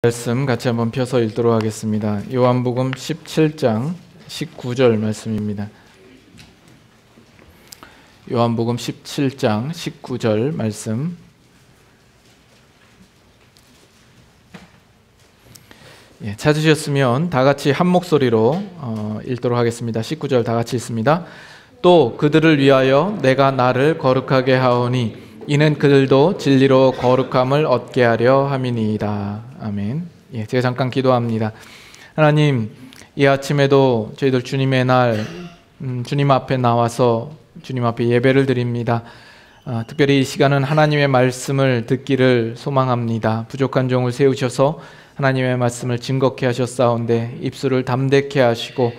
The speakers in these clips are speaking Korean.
말씀 같이 한번 펴서 읽도록 하겠습니다. 요한복음 17장 19절 말씀입니다. 요한복음 17장 19절 말씀. 찾으셨으면 다 같이 한 목소리로 읽도록 하겠습니다. 19절 다 같이 읽습니다. 또 그들을 위하여 내가 나를 거룩하게 하오니 이는 그들도 진리로 거룩함을 얻게 하려 함이니이다. 아멘. 제가 잠깐 기도합니다. 하나님, 이 아침에도 저희들 주님의 날 주님 앞에 나와서 주님 앞에 예배를 드립니다. 특별히 이 시간은 하나님의 말씀을 듣기를 소망합니다. 부족한 종을 세우셔서 하나님의 말씀을 증거케 하셨사온데 입술을 담대케 하시고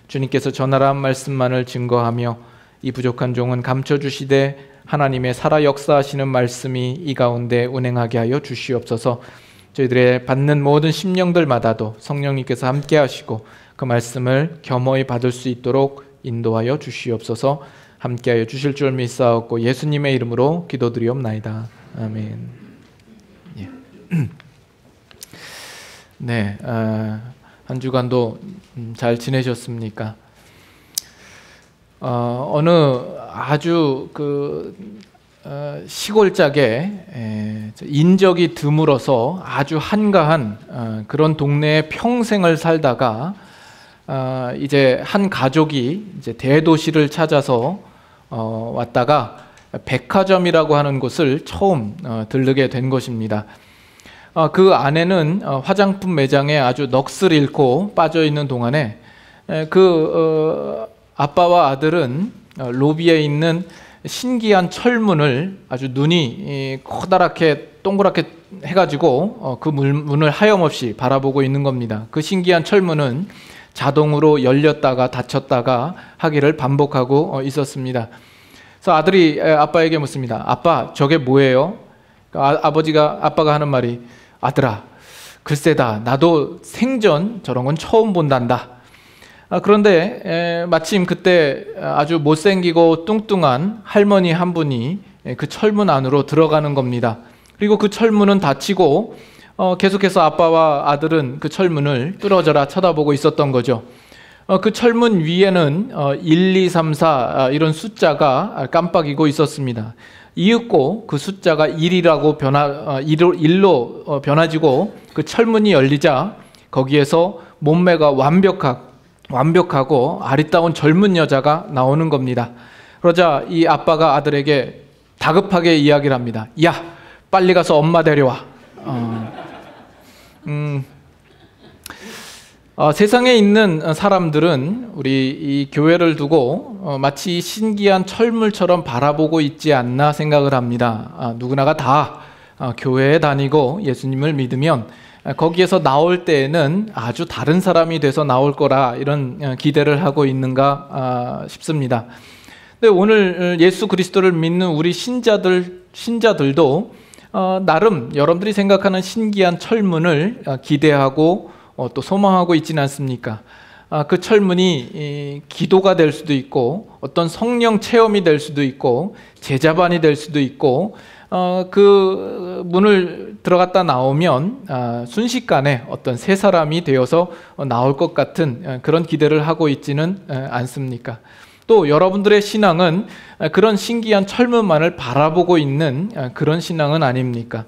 주님께서 전하란 말씀만을 증거하며 이 부족한 종은 감춰주시되 하나님의 살아 역사하시는 말씀이 이 가운데 운행하게 하여 주시옵소서. 저희들의 받는 모든 심령들마다도 성령님께서 함께 하시고 그 말씀을 겸허히 받을 수 있도록 인도하여 주시옵소서. 함께하여 주실 줄 믿사옵고 예수님의 이름으로 기도드리옵나이다. 아멘. 네, 한 주간도 잘 지내셨습니까? 어느 아주 시골짝에 인적이 드물어서 아주 한가한 그런 동네에 평생을 살다가 이제 한 가족이 이제 대도시를 찾아서 왔다가 백화점이라고 하는 곳을 처음 들르게 된 것입니다. 그 안에는 화장품 매장에 아주 넋을 잃고 빠져 있는 동안에 아빠와 아들은 로비에 있는 신기한 철문을 아주 눈이 커다랗게 동그랗게 해가지고 그 문을 하염없이 바라보고 있는 겁니다. 그 신기한 철문은 자동으로 열렸다가 닫혔다가 하기를 반복하고 있었습니다. 그래서 아들이 아빠에게 묻습니다. 아빠, 저게 뭐예요? 아빠가 하는 말이, 아들아, 글쎄다, 나도 생전 저런 건 처음 본단다. 그런데 마침 그때 아주 못생기고 뚱뚱한 할머니 한 분이 그 철문 안으로 들어가는 겁니다. 그리고 그 철문은 닫히고 계속해서 아빠와 아들은 그 철문을 뚫어져라 쳐다보고 있었던 거죠. 그 철문 위에는 1, 2, 3, 4 이런 숫자가 깜빡이고 있었습니다. 이윽고 그 숫자가 1이라고 1로 변화지고 그 철문이 열리자 거기에서 몸매가 완벽하고 아리따운 젊은 여자가 나오는 겁니다. 그러자 이 아빠가 아들에게 다급하게 이야기를 합니다. 야, 빨리 가서 엄마 데려와. 세상에 있는 사람들은 우리 이 교회를 두고 마치 신기한 철물처럼 바라보고 있지 않나 생각을 합니다. 누구나가 다 교회에 다니고 예수님을 믿으면 거기에서 나올 때에는 아주 다른 사람이 돼서 나올 거라 이런 기대를 하고 있는가 싶습니다. 근데 오늘 예수 그리스도를 믿는 우리 신자들도 나름 여러분들이 생각하는 신기한 철문을 기대하고 또 소망하고 있지는 않습니까? 그 철문이 기도가 될 수도 있고 어떤 성령 체험이 될 수도 있고 제자반이 될 수도 있고 그 문을 들어갔다 나오면 순식간에 어떤 새 사람이 되어서 나올 것 같은 그런 기대를 하고 있지는 않습니까? 또 여러분들의 신앙은 그런 신기한 철문만을 바라보고 있는 그런 신앙은 아닙니까?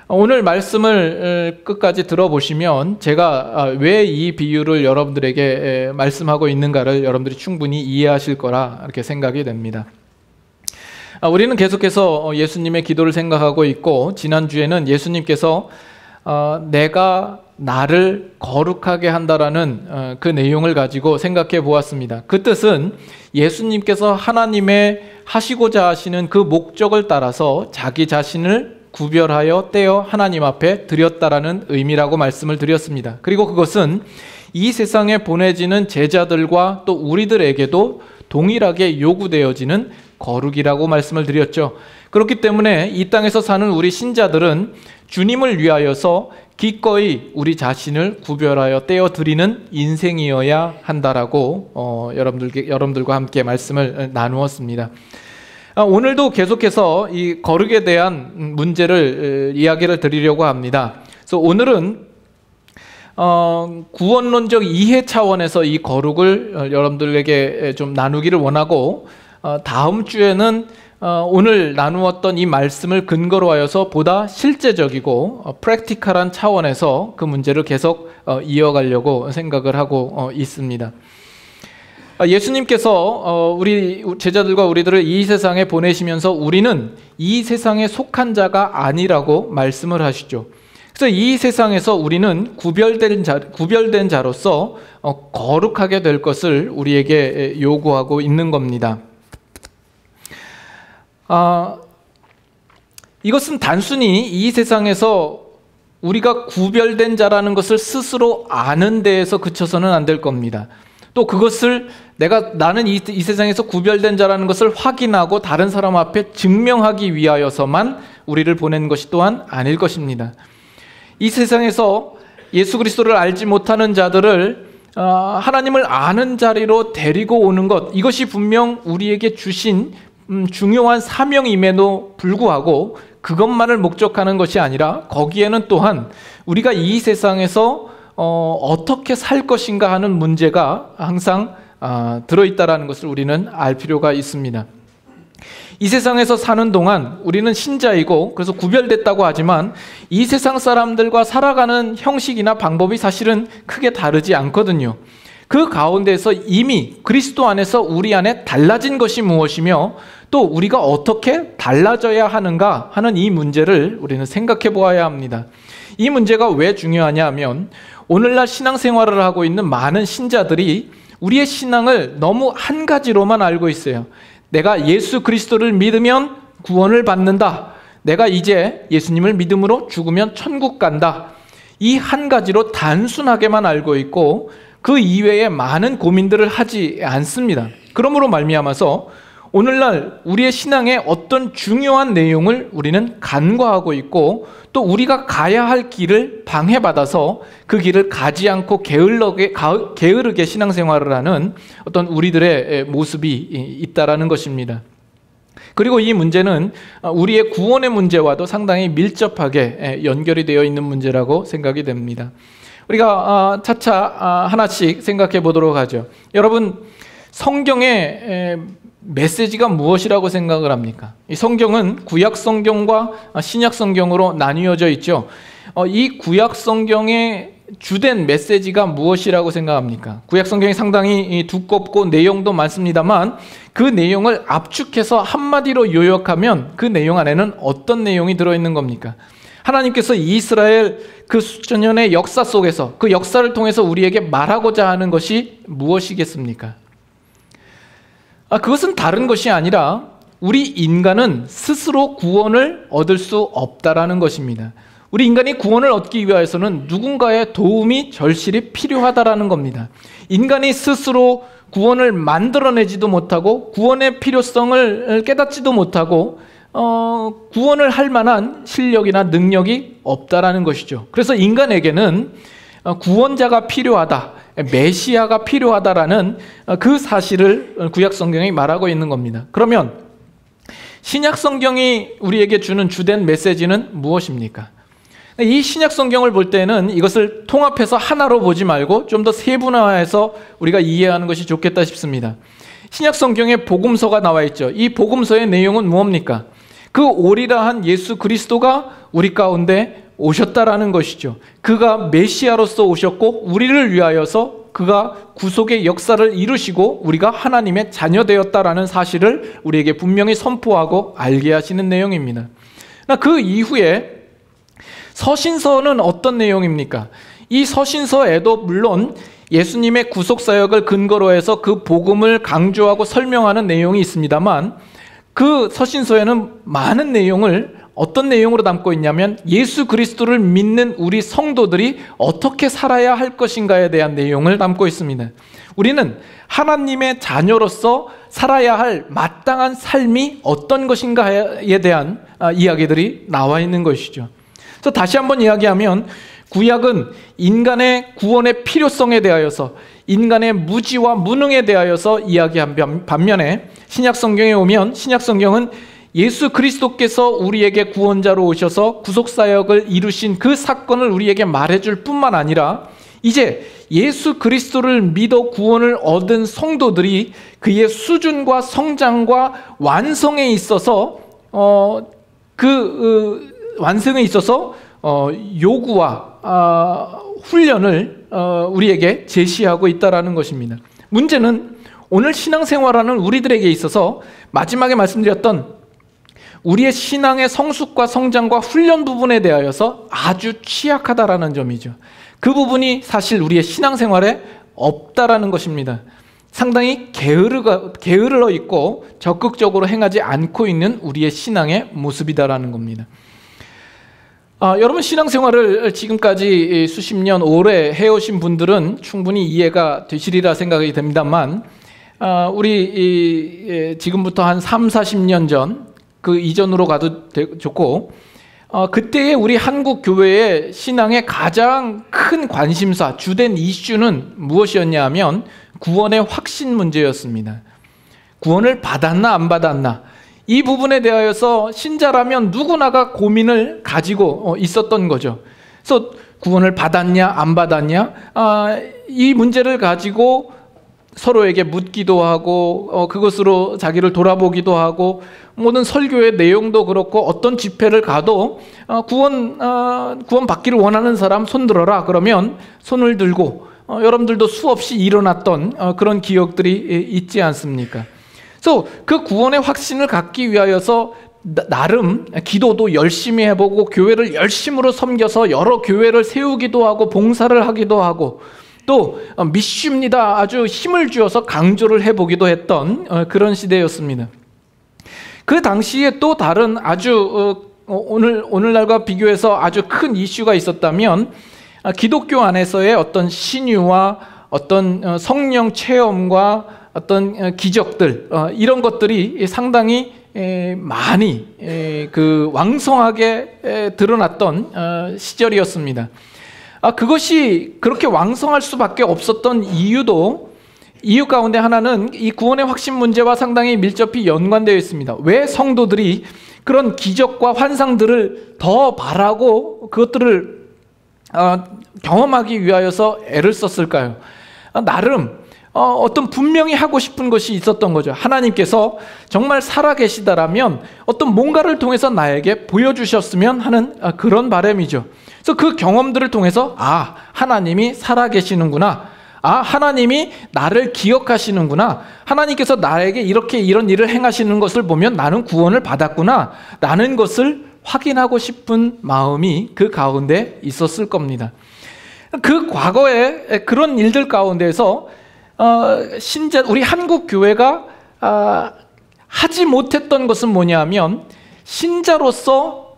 오늘 말씀을 끝까지 들어보시면 제가 왜 이 비유를 여러분들에게 말씀하고 있는가를 여러분들이 충분히 이해하실 거라 이렇게 생각이 됩니다. 우리는 계속해서 예수님의 기도를 생각하고 있고 지난주에는 예수님께서 내가 나를 거룩하게 한다라는 그 내용을 가지고 생각해 보았습니다. 그 뜻은 예수님께서 하나님의 하시고자 하시는 그 목적을 따라서 자기 자신을 구별하여 떼어 하나님 앞에 드렸다라는 의미라고 말씀을 드렸습니다. 그리고 그것은 이 세상에 보내지는 제자들과 또 우리들에게도 동일하게 요구되어지는 거룩이라고 말씀을 드렸죠. 그렇기 때문에 이 땅에서 사는 우리 신자들은 주님을 위하여서 기꺼이 우리 자신을 구별하여 떼어드리는 인생이어야 한다라고 여러분들과 함께 말씀을 나누었습니다. 오늘도 계속해서 이 거룩에 대한 문제를 이야기를 드리려고 합니다. 그래서 오늘은 구원론적 이해 차원에서 이 거룩을 여러분들에게 좀 나누기를 원하고, 다음 주에는 오늘 나누었던 이 말씀을 근거로 하여서 보다 실제적이고 프랙티컬한 차원에서 그 문제를 계속 이어가려고 생각을 하고 있습니다. 예수님께서 우리 제자들과 우리들을 이 세상에 보내시면서 우리는 이 세상에 속한 자가 아니라고 말씀을 하시죠. 그래서 이 세상에서 우리는 구별된 자로서 거룩하게 될 것을 우리에게 요구하고 있는 겁니다. 이것은 단순히 이 세상에서 우리가 구별된 자라는 것을 스스로 아는 데에서 그쳐서는 안 될 겁니다. 또 그것을 나는 이 세상에서 구별된 자라는 것을 확인하고 다른 사람 앞에 증명하기 위하여서만 우리를 보낸 것이 또한 아닐 것입니다. 이 세상에서 예수 그리스도를 알지 못하는 자들을 하나님을 아는 자리로 데리고 오는 것, 이것이 분명 우리에게 주신 중요한 사명임에도 불구하고 그것만을 목적하는 것이 아니라 거기에는 또한 우리가 이 세상에서 어떻게 살 것인가 하는 문제가 항상 들어있다는 것을 우리는 알 필요가 있습니다. 이 세상에서 사는 동안 우리는 신자이고 그래서 구별됐다고 하지만 이 세상 사람들과 살아가는 형식이나 방법이 사실은 크게 다르지 않거든요. 그 가운데서 이미 그리스도 안에서 우리 안에 달라진 것이 무엇이며 또 우리가 어떻게 달라져야 하는가 하는 이 문제를 우리는 생각해 보아야 합니다. 이 문제가 왜 중요하냐 하면 오늘날 신앙생활을 하고 있는 많은 신자들이 우리의 신앙을 너무 한 가지로만 알고 있어요. 내가 예수 그리스도를 믿으면 구원을 받는다. 내가 이제 예수님을 믿음으로 죽으면 천국 간다. 이 한 가지로 단순하게만 알고 있고 그 이외에 많은 고민들을 하지 않습니다. 그러므로 말미암아서 오늘날 우리의 신앙의 어떤 중요한 내용을 우리는 간과하고 있고 또 우리가 가야 할 길을 방해받아서 그 길을 가지 않고 게으르게 신앙생활을 하는 어떤 우리들의 모습이 있다라는 것입니다. 그리고 이 문제는 우리의 구원의 문제와도 상당히 밀접하게 연결이 되어 있는 문제라고 생각이 됩니다. 우리가 차차 하나씩 생각해 보도록 하죠. 여러분, 성경의 메시지가 무엇이라고 생각을 합니까? 이 성경은 구약 성경과 신약 성경으로 나뉘어져 있죠. 이 구약 성경의 주된 메시지가 무엇이라고 생각합니까? 구약 성경이 상당히 두껍고 내용도 많습니다만 그 내용을 압축해서 한마디로 요약하면 그 내용 안에는 어떤 내용이 들어있는 겁니까? 하나님께서 이스라엘 그 수천 년의 역사 속에서 그 역사를 통해서 우리에게 말하고자 하는 것이 무엇이겠습니까? 그것은 다른 것이 아니라 우리 인간은 스스로 구원을 얻을 수 없다라는 것입니다. 우리 인간이 구원을 얻기 위해서는 누군가의 도움이 절실히 필요하다라는 겁니다. 인간이 스스로 구원을 만들어내지도 못하고 구원의 필요성을 깨닫지도 못하고 구원을 할 만한 실력이나 능력이 없다라는 것이죠. 그래서 인간에게는 구원자가 필요하다, 메시아가 필요하다라는 그 사실을 구약 성경이 말하고 있는 겁니다. 그러면 신약 성경이 우리에게 주는 주된 메시지는 무엇입니까? 이 신약 성경을 볼 때는 이것을 통합해서 하나로 보지 말고 좀 더 세분화해서 우리가 이해하는 것이 좋겠다 싶습니다. 신약 성경에 복음서가 나와 있죠. 이 복음서의 내용은 무엇입니까? 그 오리라한 예수 그리스도가 우리 가운데 오셨다라는 것이죠. 그가 메시아로서 오셨고 우리를 위하여서 그가 구속의 역사를 이루시고 우리가 하나님의 자녀되었다라는 사실을 우리에게 분명히 선포하고 알게 하시는 내용입니다. 그 이후에 서신서는 어떤 내용입니까? 이 서신서에도 물론 예수님의 구속사역을 근거로 해서 그 복음을 강조하고 설명하는 내용이 있습니다만 그 서신서에는 많은 내용을 어떤 내용으로 담고 있냐면 예수 그리스도를 믿는 우리 성도들이 어떻게 살아야 할 것인가에 대한 내용을 담고 있습니다. 우리는 하나님의 자녀로서 살아야 할 마땅한 삶이 어떤 것인가에 대한 이야기들이 나와 있는 것이죠. 그래서 다시 한번 이야기하면 구약은 인간의 구원의 필요성에 대하여서 인간의 무지와 무능에 대하여서 이야기한 반면에 신약 성경에 오면 신약 성경은 예수 그리스도께서 우리에게 구원자로 오셔서 구속사역을 이루신 그 사건을 우리에게 말해줄 뿐만 아니라 이제 예수 그리스도를 믿어 구원을 얻은 성도들이 그의 수준과 성장과 완성에 있어서 완성에 있어서 요구와 훈련을 우리에게 제시하고 있다라는 것입니다. 문제는 오늘 신앙생활하는 우리들에게 있어서 마지막에 말씀드렸던 우리의 신앙의 성숙과 성장과 훈련 부분에 대하여서 아주 취약하다라는 점이죠. 그 부분이 사실 우리의 신앙생활에 없다라는 것입니다. 상당히 게으르러 있고 적극적으로 행하지 않고 있는 우리의 신앙의 모습이다라는 겁니다. 여러분 신앙생활을 지금까지 수십 년 오래 해오신 분들은 충분히 이해가 되시리라 생각이 됩니다만 우리 지금부터 한 30-40년 전 그 이전으로 가도 좋고 그때의 우리 한국 교회의 신앙의 가장 큰 관심사, 주된 이슈는 무엇이었냐 하면 구원의 확신 문제였습니다. 구원을 받았나 안 받았나 이 부분에 대하여서 신자라면 누구나가 고민을 가지고 있었던 거죠. 그래서 구원을 받았냐 안 받았냐 이 문제를 가지고 서로에게 묻기도 하고 그것으로 자기를 돌아보기도 하고 모든 설교의 내용도 그렇고 어떤 집회를 가도 구원 받기를 원하는 사람 손 들어라 그러면 손을 들고 여러분들도 수없이 일어났던 그런 기억들이 있지 않습니까? 그래서 그 구원의 확신을 갖기 위하여서 나름 기도도 열심히 해보고 교회를 열심으로 섬겨서 여러 교회를 세우기도 하고 봉사를 하기도 하고 또 믿습니다 아주 힘을 주어서 강조를 해보기도 했던 그런 시대였습니다. 그 당시에 또 다른 아주 오늘날과 비교해서 아주 큰 이슈가 있었다면 기독교 안에서의 어떤 신유와 어떤 성령 체험과 어떤 기적들 이런 것들이 상당히 많이 왕성하게 드러났던 시절이었습니다. 그것이 그렇게 왕성할 수밖에 없었던 이유 가운데 하나는 이 구원의 확신 문제와 상당히 밀접히 연관되어 있습니다. 왜 성도들이 그런 기적과 환상들을 더 바라고 그것들을 경험하기 위하여서 애를 썼을까요? 나름 어떤 분명히 하고 싶은 것이 있었던 거죠. 하나님께서 정말 살아계시다라면 어떤 뭔가를 통해서 나에게 보여주셨으면 하는 그런 바람이죠. 그래서 그 경험들을 통해서 하나님이 살아계시는구나, 하나님이 나를 기억하시는구나, 하나님께서 나에게 이런 일을 행하시는 것을 보면 나는 구원을 받았구나 라는 것을 확인하고 싶은 마음이 그 가운데 있었을 겁니다. 그 과거에 그런 일들 가운데서 우리 한국 교회가 하지 못했던 것은 뭐냐면 신자로서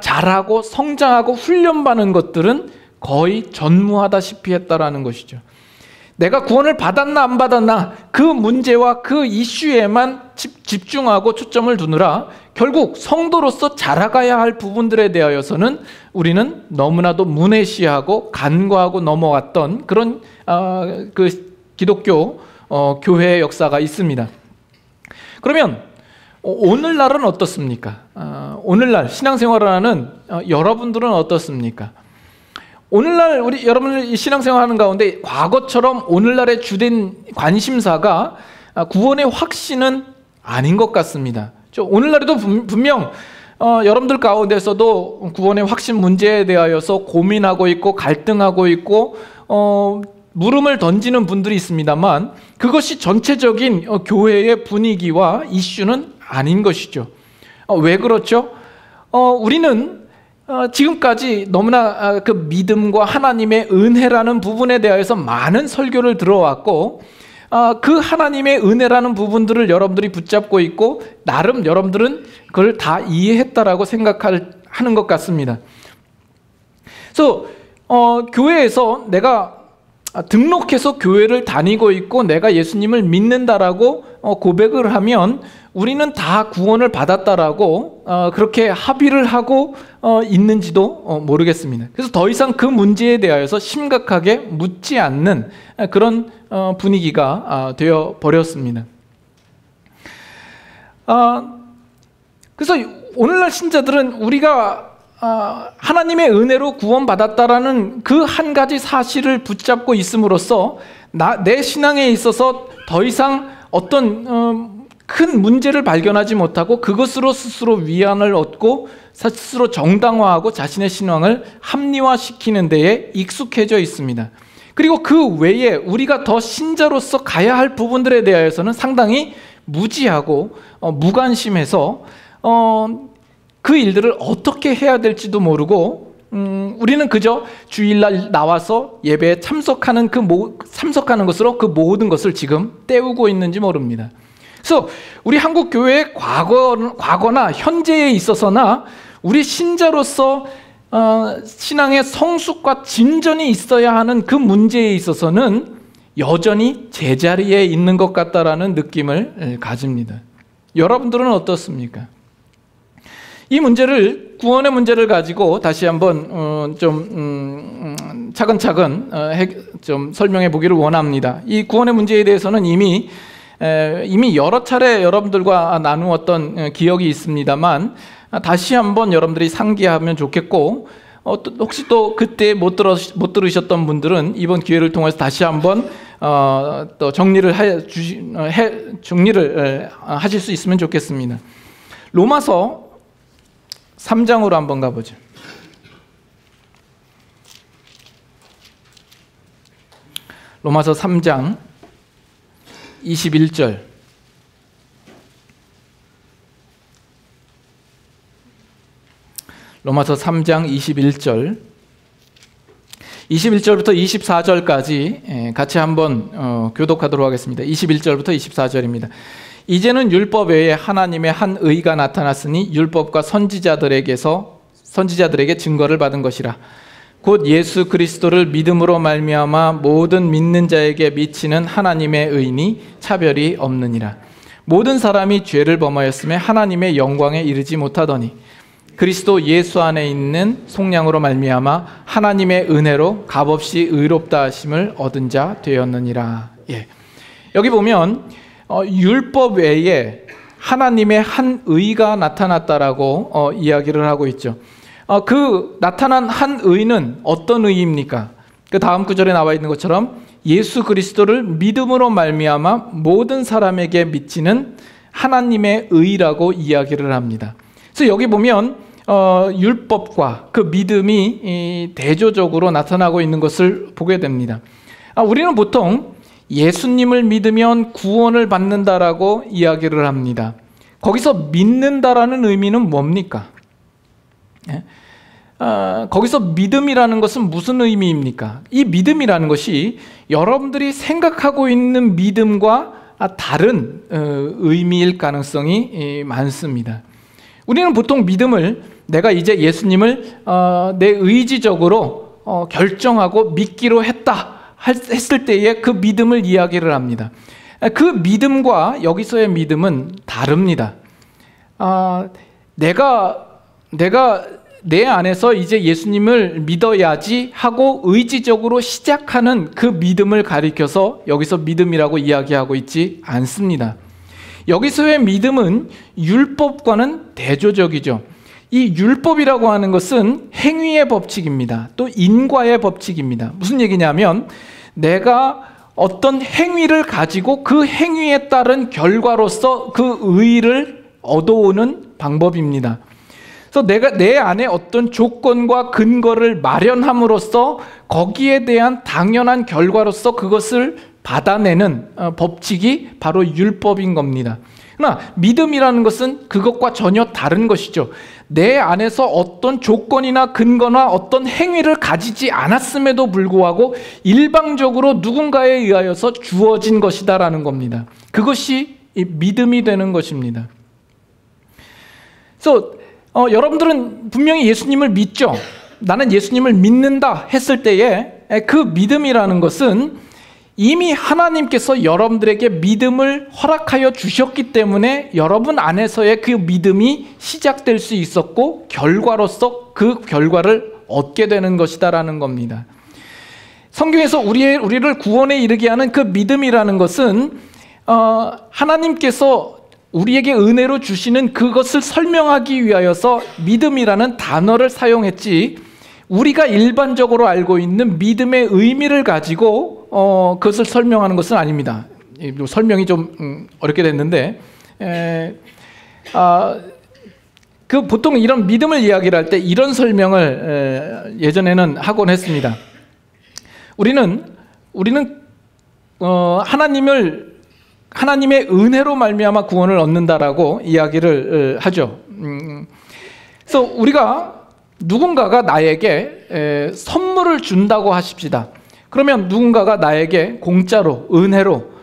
자라고 성장하고 훈련받는 것들은 거의 전무하다시피 했다라는 것이죠. 내가 구원을 받았나 안 받았나 그 문제와 그 이슈에만 집중하고 초점을 두느라 결국 성도로서 자라가야 할 부분들에 대하여서는 우리는 너무나도 문해시하고 간과하고 넘어왔던 그런 그 기독교 교회의 역사가 있습니다. 그러면 오늘날은 어떻습니까? 오늘날 신앙생활을 하는 여러분들은 어떻습니까? 오늘날 여러분들 신앙생활하는 가운데 과거처럼 오늘날의 주된 관심사가 구원의 확신은 아닌 것 같습니다. 오늘날에도 분명 여러분들 가운데서도 구원의 확신 문제에 대하여서 고민하고 있고 갈등하고 있고 물음을 던지는 분들이 있습니다만 그것이 전체적인 교회의 분위기와 이슈는 아닌 것이죠. 왜 그렇죠? 우리는 지금까지 너무나 그 믿음과 하나님의 은혜라는 부분에 대해서 많은 설교를 들어왔고 그 하나님의 은혜라는 부분들을 여러분들이 붙잡고 있고 나름 여러분들은 그걸 다 이해했다라고 생각하는 것 같습니다. 그래서 교회에서 내가 등록해서 교회를 다니고 있고 내가 예수님을 믿는다라고 고백을 하면 우리는 다 구원을 받았다라고 그렇게 합의를 하고 있는지도 모르겠습니다. 그래서 더 이상 그 문제에 대하여서 심각하게 묻지 않는 그런 분위기가 되어 버렸습니다. 그래서 오늘날 신자들은 우리가 하나님의 은혜로 구원받았다라는 그 한 가지 사실을 붙잡고 있음으로써 내 신앙에 있어서 더 이상 어떤 큰 문제를 발견하지 못하고 그것으로 스스로 위안을 얻고 스스로 정당화하고 자신의 신앙을 합리화시키는 데에 익숙해져 있습니다. 그리고 그 외에 우리가 더 신자로서 가야 할 부분들에 대해서는 상당히 무지하고 무관심해서 그 일들을 어떻게 해야 될지도 모르고 우리는 그저 주일날 나와서 예배에 참석하는 참석하는 것으로 그 모든 것을 지금 때우고 있는지 모릅니다. 그래서 우리 한국 교회의 과거나 현재에 있어서나 우리 신자로서 신앙의 성숙과 진전이 있어야 하는 그 문제에 있어서는 여전히 제자리에 있는 것 같다라는 느낌을 가집니다. 여러분들은 어떻습니까? 이 문제를, 구원의 문제를 가지고 다시 한번 차근차근 좀 설명해 보기를 원합니다. 이 구원의 문제에 대해서는 이미 여러 차례 여러분들과 나누었던 기억이 있습니다만 다시 한번 여러분들이 상기하면 좋겠고, 혹시 또 그때 못 들으셨던 분들은 이번 기회를 통해서 다시 한번 또 정리를 하실 수 있으면 좋겠습니다. 로마서 3장으로 한번 가보죠. 로마서 3장 21절. 로마서 3장 21절. 21절부터 24절까지 같이 한번 교독하도록 하겠습니다. 21절부터 24절입니다. 이제는 율법 외에 하나님의 한 의가 나타났으니 율법과 선지자들에게 증거를 받은 것이라. 곧 예수 그리스도를 믿음으로 말미암아 모든 믿는 자에게 미치는 하나님의 의니 차별이 없느니라. 모든 사람이 죄를 범하였음에 하나님의 영광에 이르지 못하더니 그리스도 예수 안에 있는 속량으로 말미암아 하나님의 은혜로 값없이 의롭다 하심을 얻은 자 되었느니라. 여기 보면 율법 외에 하나님의 한 의가 나타났다라고 이야기를 하고 있죠. 그 나타난 한 의는 어떤 의입니까? 그 다음 구절에 나와 있는 것처럼 예수 그리스도를 믿음으로 말미암아 모든 사람에게 미치는 하나님의 의라고 이야기를 합니다. 그래서 여기 보면 율법과 그 믿음이 대조적으로 나타나고 있는 것을 보게 됩니다. 우리는 보통 예수님을 믿으면 구원을 받는다라고 이야기를 합니다. 거기서 믿는다라는 의미는 뭡니까? 거기서 믿음이라는 것은 무슨 의미입니까? 이 믿음이라는 것이 여러분들이 생각하고 있는 믿음과 다른 의미일 가능성이 많습니다. 우리는 보통 믿음을 내가 이제 예수님을 내 의지적으로 결정하고 믿기로 했을 때의 그 믿음을 이야기를 합니다. 그 믿음과 여기서의 믿음은 다릅니다. 내가 내 안에서 이제 예수님을 믿어야지 하고 의지적으로 시작하는 그 믿음을 가리켜서 여기서 믿음이라고 이야기하고 있지 않습니다. 여기서의 믿음은 율법과는 대조적이죠. 이 율법이라고 하는 것은 행위의 법칙입니다. 또 인과의 법칙입니다. 무슨 얘기냐면 내가 어떤 행위를 가지고 그 행위에 따른 결과로서 그 의의를 얻어오는 방법입니다. 그래서 내가 내 안에 어떤 조건과 근거를 마련함으로써 거기에 대한 당연한 결과로서 그것을 받아내는 법칙이 바로 율법인 겁니다. 그러나 믿음이라는 것은 그것과 전혀 다른 것이죠. 내 안에서 어떤 조건이나 근거나 어떤 행위를 가지지 않았음에도 불구하고 일방적으로 누군가에 의하여서 주어진 것이다라는 겁니다. 그것이 믿음이 되는 것입니다. 그래서 여러분들은 분명히 예수님을 믿죠. 나는 예수님을 믿는다 했을 때에 그 믿음이라는 것은 이미 하나님께서 여러분들에게 믿음을 허락하여 주셨기 때문에 여러분 안에서의 그 믿음이 시작될 수 있었고 결과로서 그 결과를 얻게 되는 것이다라는 겁니다. 성경에서 우리를 구원에 이르게 하는 그 믿음이라는 것은 하나님께서 우리에게 은혜로 주시는 그것을 설명하기 위하여서 믿음이라는 단어를 사용했지, 우리가 일반적으로 알고 있는 믿음의 의미를 가지고 그것을 설명하는 것은 아닙니다. 설명이 좀 어렵게 됐는데, 보통 이런 믿음을 이야기를 할 때 이런 설명을 예전에는 하곤 했습니다. 우리는 하나님의 은혜로 말미암아 구원을 얻는다라고 이야기를 하죠. 그래서 우리가 누군가가 나에게 선물을 준다고 하십시다. 그러면 누군가가 나에게 공짜로, 은혜로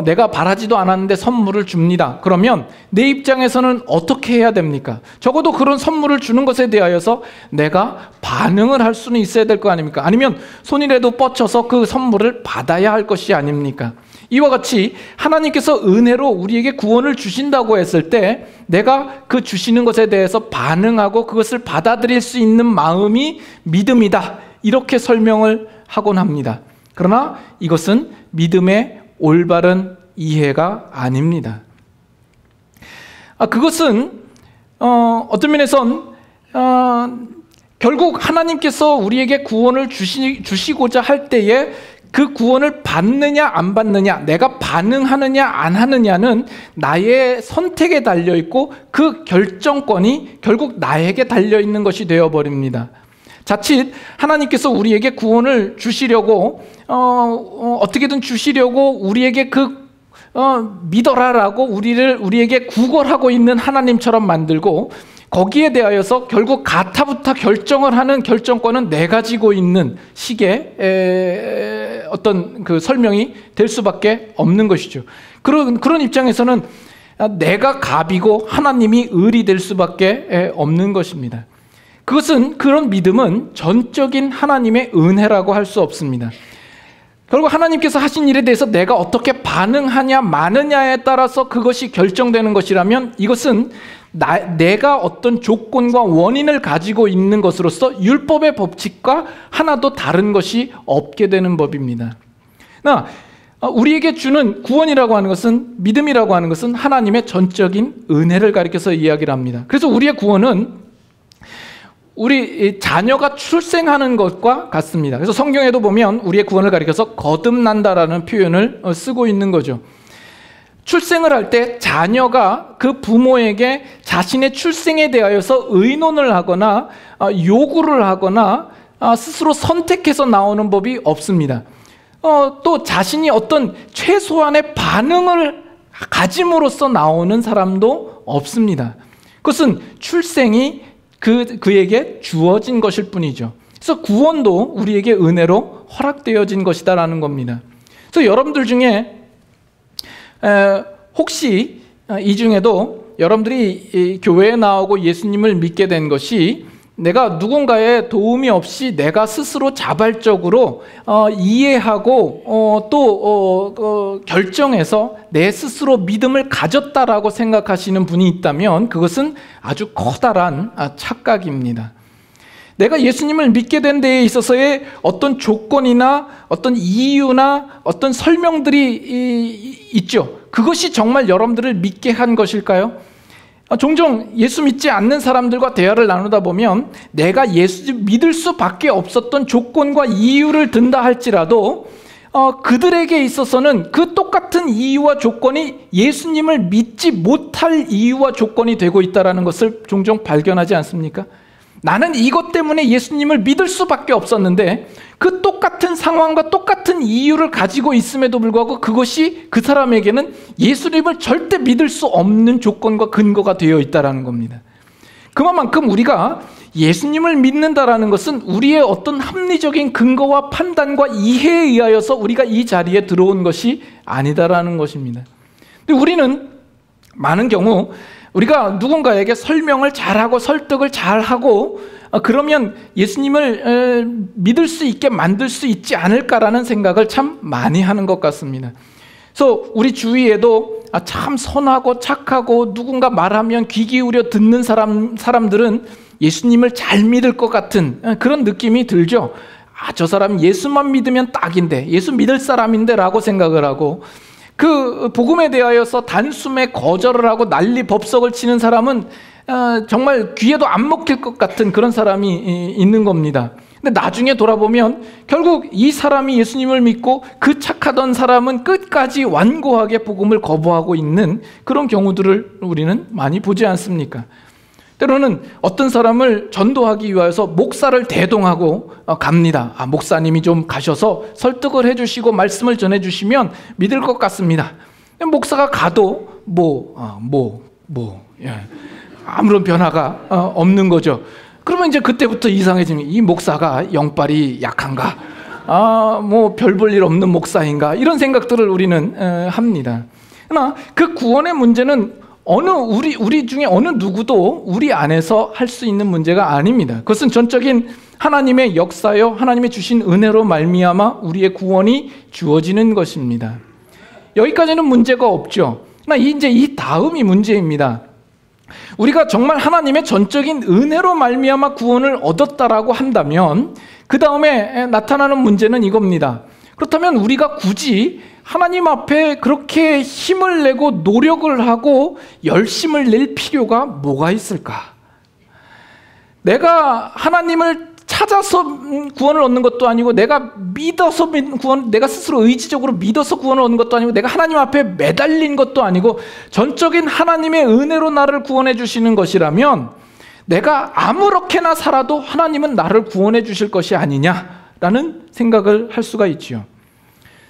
내가 바라지도 않았는데 선물을 줍니다. 그러면 내 입장에서는 어떻게 해야 됩니까? 적어도 그런 선물을 주는 것에 대하여서 내가 반응을 할 수는 있어야 될 거 아닙니까? 아니면 손이라도 뻗쳐서 그 선물을 받아야 할 것이 아닙니까? 이와 같이 하나님께서 은혜로 우리에게 구원을 주신다고 했을 때 내가 그 주시는 것에 대해서 반응하고 그것을 받아들일 수 있는 마음이 믿음이다, 이렇게 설명을 하곤 합니다. 그러나 이것은 믿음의 올바른 이해가 아닙니다. 그것은 어떤 면에선 결국 하나님께서 우리에게 구원을 주시고자 할 때에 그 구원을 받느냐 안 받느냐, 내가 반응하느냐 안 하느냐는 나의 선택에 달려있고 그 결정권이 결국 나에게 달려있는 것이 되어버립니다. 자칫 하나님께서 우리에게 구원을 주시려고 어떻게든 주시려고 우리에게 믿어라라고 우리에게 구걸하고 있는 하나님처럼 만들고, 거기에 대하여서 결국 가타부타 결정을 하는 결정권은 내가 가지고 있는 식의 어떤 그 설명이 될 수밖에 없는 것이죠. 그런 입장에서는 내가 갑이고 하나님이 을이 될 수밖에 없는 것입니다. 그런 믿음은 전적인 하나님의 은혜라고 할 수 없습니다. 결국 하나님께서 하신 일에 대해서 내가 어떻게 반응하냐 마느냐에 따라서 그것이 결정되는 것이라면, 이것은 내가 어떤 조건과 원인을 가지고 있는 것으로서 율법의 법칙과 하나도 다른 것이 없게 되는 법입니다. 우리에게 주는 구원이라고 하는 것은, 믿음이라고 하는 것은 하나님의 전적인 은혜를 가리켜서 이야기를 합니다. 그래서 우리의 구원은 우리 자녀가 출생하는 것과 같습니다. 그래서 성경에도 보면 우리의 구원을 가리켜서 거듭난다라는 표현을 쓰고 있는 거죠. 출생을 할 때 자녀가 그 부모에게 자신의 출생에 대하여서 의논을 하거나 요구를 하거나 스스로 선택해서 나오는 법이 없습니다. 또 자신이 어떤 최소한의 반응을 가짐으로써 나오는 사람도 없습니다. 그것은 출생이 그에게 주어진 것일 뿐이죠. 그래서 구원도 우리에게 은혜로 허락되어진 것이다라는 겁니다. 그래서 여러분들 중에 혹시 이 중에도 여러분들이 교회에 나오고 예수님을 믿게 된 것이 내가 누군가의 도움이 없이 내가 스스로 자발적으로 이해하고 또 결정해서 내 스스로 믿음을 가졌다라고 생각하시는 분이 있다면 그것은 아주 커다란 착각입니다. 내가 예수님을 믿게 된 데에 있어서의 어떤 조건이나 어떤 이유나 어떤 설명들이 있죠. 그것이 정말 여러분들을 믿게 한 것일까요? 종종 예수 믿지 않는 사람들과 대화를 나누다 보면 내가 예수 믿을 수밖에 없었던 조건과 이유를 든다 할지라도 그들에게 있어서는 그 똑같은 이유와 조건이 예수님을 믿지 못할 이유와 조건이 되고 있다는 것을 종종 발견하지 않습니까? 나는 이것 때문에 예수님을 믿을 수밖에 없었는데 그 똑같은 상황과 똑같은 이유를 가지고 있음에도 불구하고 그것이 그 사람에게는 예수님을 절대 믿을 수 없는 조건과 근거가 되어 있다는 겁니다. 그만큼 우리가 예수님을 믿는다라는 것은 우리의 어떤 합리적인 근거와 판단과 이해에 의하여서 우리가 이 자리에 들어온 것이 아니다라는 것입니다. 근데 우리는 많은 경우 우리가 누군가에게 설명을 잘하고 설득을 잘하고 그러면 예수님을 믿을 수 있게 만들 수 있지 않을까라는 생각을 참 많이 하는 것 같습니다. 그래서 우리 주위에도 참 선하고 착하고 누군가 말하면 귀 기울여 듣는 사람들은 예수님을 잘 믿을 것 같은 그런 느낌이 들죠. 저 사람 예수만 믿으면 딱인데, 예수 믿을 사람인데 라고 생각을 하고, 그 복음에 대하여서 단숨에 거절을 하고 난리 법석을 치는 사람은 정말 귀에도 안 먹힐 것 같은 그런 사람이 있는 겁니다. 근데 나중에 돌아보면 결국 이 사람이 예수님을 믿고 그 착하던 사람은 끝까지 완고하게 복음을 거부하고 있는 그런 경우들을 우리는 많이 보지 않습니까? 때로는 어떤 사람을 전도하기 위해서 목사를 대동하고 갑니다. 목사님이 좀 가셔서 설득을 해주시고 말씀을 전해주시면 믿을 것 같습니다. 목사가 가도 아무런 변화가 없는 거죠. 그러면 이제 그때부터 이상해지면 이 목사가 영빨이 약한가? 별 볼 일 없는 목사인가? 이런 생각들을 우리는 합니다. 그러나 그 구원의 문제는 우리 중에 어느 누구도 우리 안에서 할 수 있는 문제가 아닙니다. 그것은 전적인 하나님의 역사요, 하나님의 주신 은혜로 말미암아 우리의 구원이 주어지는 것입니다. 여기까지는 문제가 없죠. 그러나 이제 이 다음이 문제입니다. 우리가 정말 하나님의 전적인 은혜로 말미암아 구원을 얻었다라고 한다면 그 다음에 나타나는 문제는 이겁니다. 그렇다면 우리가 굳이 하나님 앞에 그렇게 힘을 내고 노력을 하고 열심을 낼 필요가 뭐가 있을까? 내가 하나님을 찾아서 구원을 얻는 것도 아니고 내가 믿어서 내가 스스로 의지적으로 믿어서 구원을 얻는 것도 아니고 내가 하나님 앞에 매달린 것도 아니고 전적인 하나님의 은혜로 나를 구원해 주시는 것이라면 내가 아무렇게나 살아도 하나님은 나를 구원해 주실 것이 아니냐라는 생각을 할 수가 있지요.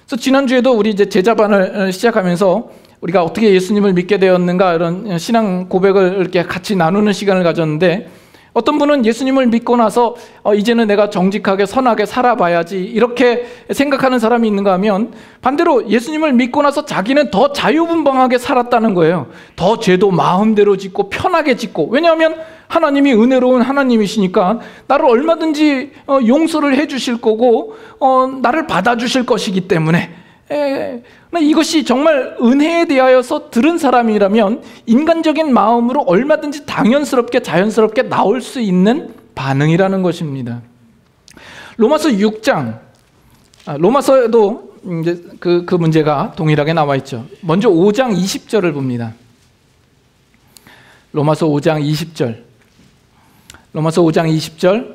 그래서 지난주에도 우리 이제 제자반을 시작하면서 우리가 어떻게 예수님을 믿게 되었는가 이런 신앙 고백을 이렇게 같이 나누는 시간을 가졌는데 어떤 분은 예수님을 믿고 나서 이제는 내가 정직하게 선하게 살아봐야지 이렇게 생각하는 사람이 있는가 하면 반대로 예수님을 믿고 나서 자기는 더 자유분방하게 살았다는 거예요. 더 죄도 마음대로 짓고 편하게 짓고, 왜냐하면 하나님이 은혜로운 하나님이시니까 나를 얼마든지 용서를 해주실 거고 나를 받아주실 것이기 때문에 이것이 정말 은혜에 대하여서 들은 사람이라면 인간적인 마음으로 얼마든지 당연스럽게 자연스럽게 나올 수 있는 반응이라는 것입니다. 로마서 6장, 로마서에도 이제 그 문제가 동일하게 나와 있죠. 먼저 5장 20절을 봅니다. 로마서 5장 20절. 로마서 5장 20절.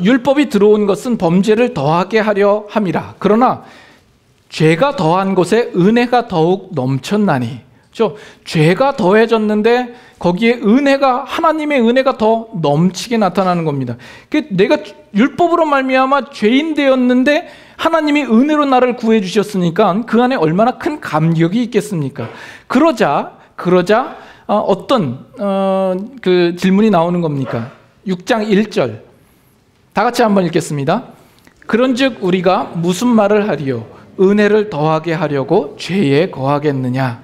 율법이 들어온 것은 범죄를 더하게 하려 함이라. 그러나 죄가 더한 곳에 은혜가 더욱 넘쳤나니. 죄가 더해졌는데 거기에 하나님의 은혜가 더 넘치게 나타나는 겁니다. 내가 율법으로 말미암아 죄인 되었는데 하나님이 은혜로 나를 구해 주셨으니까 그 안에 얼마나 큰 감격이 있겠습니까? 그러자 어떤 그 질문이 나오는 겁니까? 6장 1절 다 같이 한번 읽겠습니다. 그런즉 우리가 무슨 말을 하리요? 은혜를 더하게 하려고 죄에 거하겠느냐?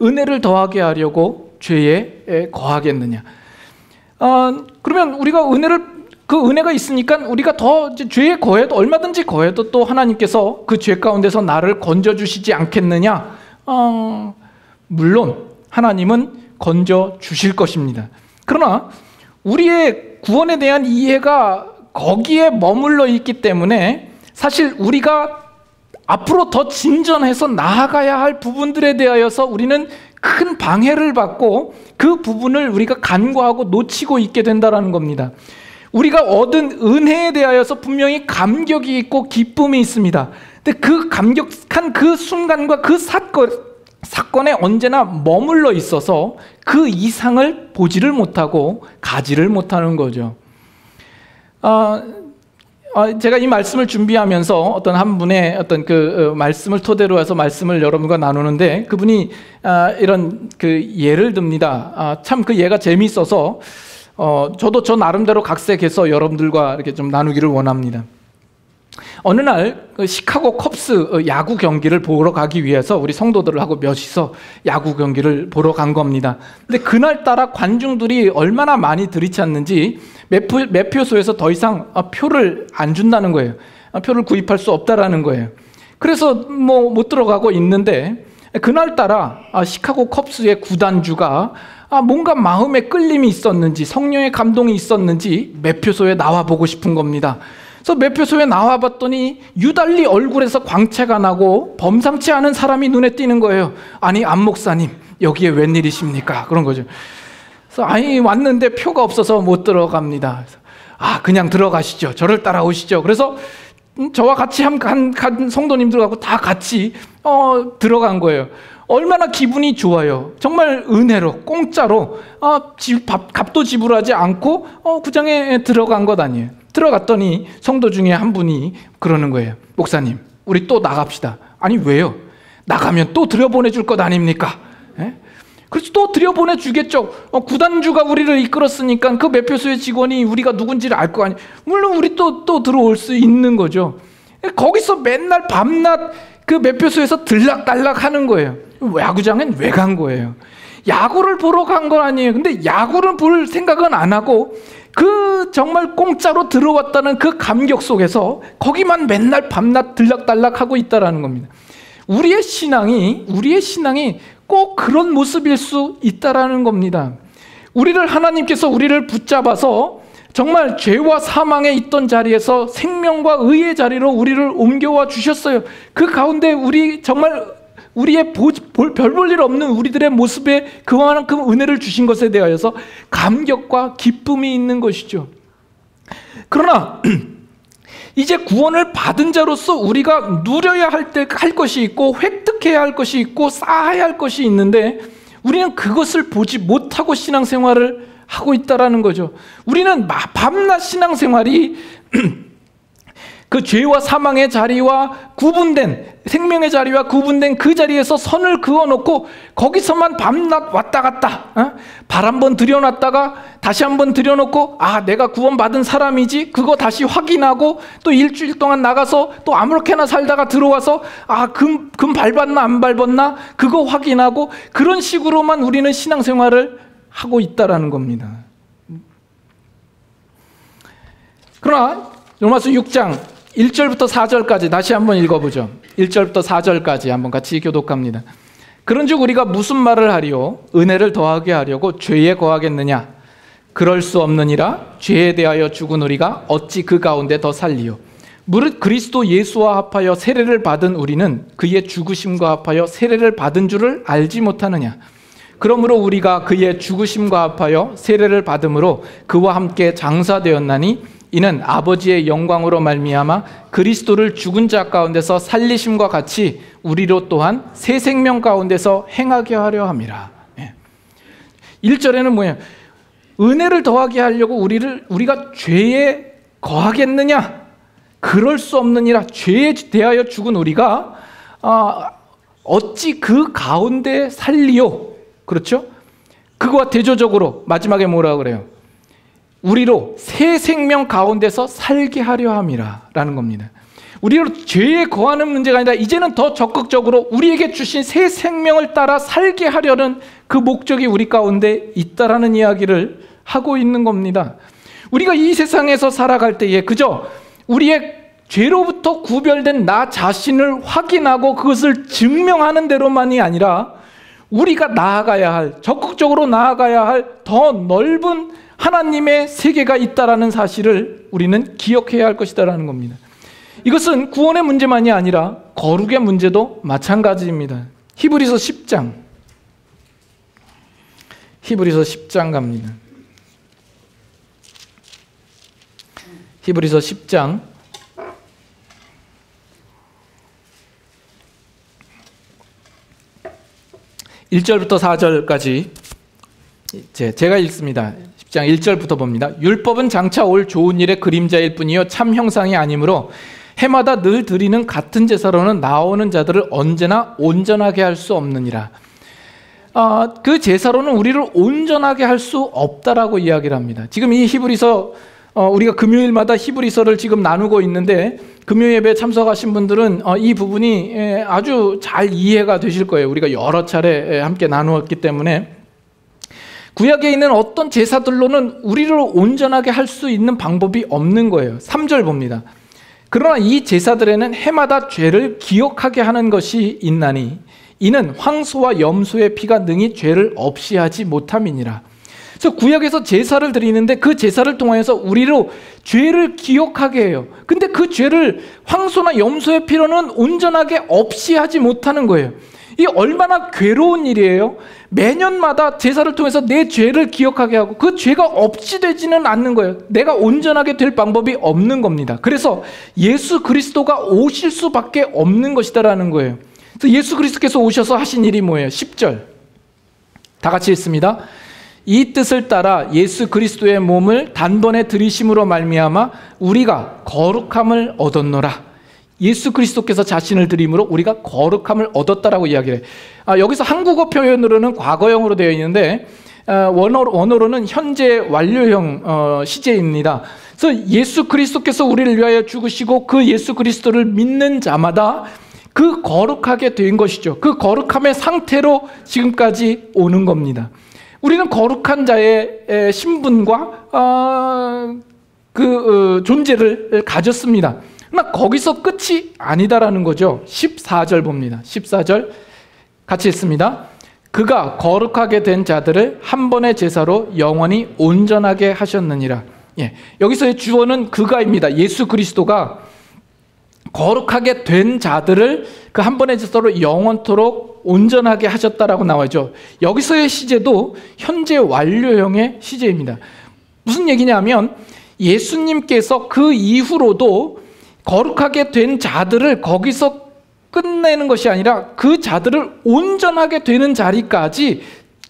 은혜를 더하게 하려고 죄에 거하겠느냐? 그러면 우리가 그 은혜가 있으니까 우리가 더 죄에 거해도 얼마든지 거해도 또 하나님께서 그 죄 가운데서 나를 건져 주시지 않겠느냐? 물론 하나님은 건져 주실 것입니다. 그러나 우리의 구원에 대한 이해가 거기에 머물러 있기 때문에 사실 우리가 앞으로 더 진전해서 나아가야 할 부분들에 대하여서 우리는 큰 방해를 받고 그 부분을 우리가 간과하고 놓치고 있게 된다는 겁니다. 우리가 얻은 은혜에 대하여서 분명히 감격이 있고 기쁨이 있습니다. 근데 그 감격한 그 순간과 그 사건에 언제나 머물러 있어서 그 이상을 보지를 못하고 가지를 못하는 거죠. 제가 이 말씀을 준비하면서 어떤 한 분의 어떤 그 말씀을 토대로 해서 말씀을 여러분과 나누는데 그분이 이런 그 예를 듭니다. 참 그 예가 재미있어서 저도 저 나름대로 각색해서 여러분들과 이렇게 좀 나누기를 원합니다. 어느 날 그 시카고 컵스 야구 경기를 보러 가기 위해서 우리 성도들하고 몇이서 야구 경기를 보러 간 겁니다. 근데 그날따라 관중들이 얼마나 많이 들이찼는지 매표소에서 더 이상 표를 안 준다는 거예요. 표를 구입할 수 없다라는 거예요. 그래서 못 들어가고 있는데 그날따라 시카고 컵스의 구단주가 뭔가 마음에 끌림이 있었는지 성령의 감동이 있었는지 매표소에 나와 보고 싶은 겁니다. 그래서 매표소에 나와봤더니 유달리 얼굴에서 광채가 나고 범상치 않은 사람이 눈에 띄는 거예요. 아니, 안 목사님, 여기에 웬일이십니까? 그런 거죠. 그래서 아니, 왔는데 표가 없어서 못 들어갑니다. 그래서 그냥 들어가시죠. 저를 따라오시죠. 그래서 저와 같이 간 성도님들하고 다 같이 들어간 거예요. 얼마나 기분이 좋아요. 정말 은혜로, 공짜로 값도 지불하지 않고 구장에 들어간 것 아니에요. 들어갔더니 성도 중에 한 분이 그러는 거예요. 목사님, 우리 또 나갑시다. 아니, 왜요? 나가면 또 들여보내줄 것 아닙니까? 예? 그래서 또 들여보내주겠죠. 구단주가 우리를 이끌었으니까 그 매표소의 직원이 우리가 누군지를 알 거 아니에요. 물론 우리 또 들어올 수 있는 거죠. 거기서 맨날 밤낮 그 매표소에서 들락달락 하는 거예요. 야구장엔 왜 간 거예요? 야구를 보러 간 건 아니에요. 근데 야구를 볼 생각은 안 하고 그 정말 공짜로 들어왔다는 그 감격 속에서 거기만 맨날 밤낮 들락달락 하고 있다라는 겁니다. 우리의 신앙이 꼭 그런 모습일 수 있다라는 겁니다. 하나님께서 우리를 붙잡아서 정말 죄와 사망에 있던 자리에서 생명과 의의 자리로 우리를 옮겨와 주셨어요. 그 가운데 우리의 별 볼 일 없는 우리들의 모습에 그만큼 은혜를 주신 것에 대하여서 감격과 기쁨이 있는 것이죠. 그러나 이제 구원을 받은 자로서 우리가 누려야 할 것이 있고 획득해야 할 것이 있고 쌓아야 할 것이 있는데 우리는 그것을 보지 못하고 신앙생활을 하고 있다라는 거죠. 우리는 밤낮 신앙생활이 그 죄와 사망의 자리와 생명의 자리와 구분된 그 자리에서 선을 그어놓고 거기서만 밤낮 왔다 갔다 발 한번 들여놨다가 다시 한번 들여놓고 내가 구원받은 사람이지 그거 다시 확인하고 또 일주일 동안 나가서 또 아무렇게나 살다가 들어와서 금 밟았나 안 밟았나 그거 확인하고 그런 식으로만 우리는 신앙생활을 하고 있다라는 겁니다. 그러나 로마서 6장 1절부터 4절까지 다시 한번 읽어보죠. 1절부터 4절까지 한번 같이 교독합니다. 그런즉 우리가 무슨 말을 하리요? 은혜를 더하게 하려고 죄에 거하겠느냐? 그럴 수 없느니라. 죄에 대하여 죽은 우리가 어찌 그 가운데 더 살리요? 무릇 그리스도 예수와 합하여 세례를 받은 우리는 그의 죽으심과 합하여 세례를 받은 줄을 알지 못하느냐? 그러므로 우리가 그의 죽으심과 합하여 세례를 받음으로 그와 함께 장사되었나니 이는 아버지의 영광으로 말미암아 그리스도를 죽은 자 가운데서 살리심과 같이 우리로 또한 새 생명 가운데서 행하게 하려 함이라. 1절에는 뭐예요? 은혜를 더하게 하려고 우리가 죄에 거하겠느냐? 그럴 수 없느니라. 죄에 대하여 죽은 우리가 어찌 그 가운데 살리요? 그렇죠? 그거와 대조적으로 마지막에 뭐라 그래요? 우리로 새 생명 가운데서 살게 하려 함이라 라는 겁니다. 우리로 죄에 거하는 문제가 아니라 이제는 더 적극적으로 우리에게 주신 새 생명을 따라 살게 하려는 그 목적이 우리 가운데 있다라는 이야기를 하고 있는 겁니다. 우리가 이 세상에서 살아갈 때에 그저 우리의 죄로부터 구별된 나 자신을 확인하고 그것을 증명하는 대로만이 아니라 우리가 적극적으로 나아가야 할 더 넓은 하나님의 세계가 있다라는 사실을 우리는 기억해야 할 것이다라는 겁니다. 이것은 구원의 문제만이 아니라 거룩의 문제도 마찬가지입니다. 히브리서 10장 갑니다. 히브리서 10장 1절부터 4절까지 제가 읽습니다. 10장 1절부터 봅니다. 율법은 장차 올 좋은 일의 그림자일 뿐이요 참 형상이 아니므로 해마다 늘 드리는 같은 제사로는 나오는 자들을 언제나 온전하게 할 수 없느니라. 그 제사로는 우리를 온전하게 할 수 없다라고 이야기를 합니다. 지금 이 히브리서 우리가 금요일마다 히브리서를 지금 나누고 있는데 금요 예배에 참석하신 분들은 이 부분이 아주 잘 이해가 되실 거예요. 우리가 여러 차례 함께 나누었기 때문에 구약에 있는 어떤 제사들로는 우리를 온전하게 할 수 있는 방법이 없는 거예요. 3절 봅니다. 그러나 이 제사들에는 해마다 죄를 기억하게 하는 것이 있나니 이는 황소와 염소의 피가 능히 죄를 없이 하지 못함이니라. 그래서 구약에서 제사를 드리는데 그 제사를 통해서 우리로 죄를 기억하게 해요. 근데 그 죄를 황소나 염소의 피로는 온전하게 없이 하지 못하는 거예요. 이 얼마나 괴로운 일이에요. 매년마다 제사를 통해서 내 죄를 기억하게 하고 그 죄가 없이 되지는 않는 거예요. 내가 온전하게 될 방법이 없는 겁니다. 그래서 예수 그리스도가 오실 수밖에 없는 것이다라는 거예요. 그래서 예수 그리스도께서 오셔서 하신 일이 뭐예요? 10절 다 같이 읽습니다. 이 뜻을 따라 예수 그리스도의 몸을 단번에 들이심으로 말미암아 우리가 거룩함을 얻었노라. 예수 그리스도께서 자신을 드림으로 우리가 거룩함을 얻었다라고 이야기를 해요. 여기서 한국어 표현으로는 과거형으로 되어 있는데 원어로는 현재 완료형 시제입니다. 그래서 예수 그리스도께서 우리를 위하여 죽으시고 그 예수 그리스도를 믿는 자마다 그 거룩하게 된 것이죠. 그 거룩함의 상태로 지금까지 오는 겁니다. 우리는 거룩한 자의 신분과 존재를 가졌습니다. 그러나 거기서 끝이 아니다라는 거죠. 14절 봅니다. 14절 같이 읽습니다. 그가 거룩하게 된 자들을 한 번의 제사로 영원히 온전하게 하셨느니라. 여기서의 주어는 그가입니다. 예수 그리스도가 거룩하게 된 자들을 그 한 번의 제사로 영원토록 온전하게 하셨다라고 나와죠. 여기서의 시제도 현재 완료형의 시제입니다. 무슨 얘기냐면 예수님께서 그 이후로도 거룩하게 된 자들을 거기서 끝내는 것이 아니라 그 자들을 온전하게 되는 자리까지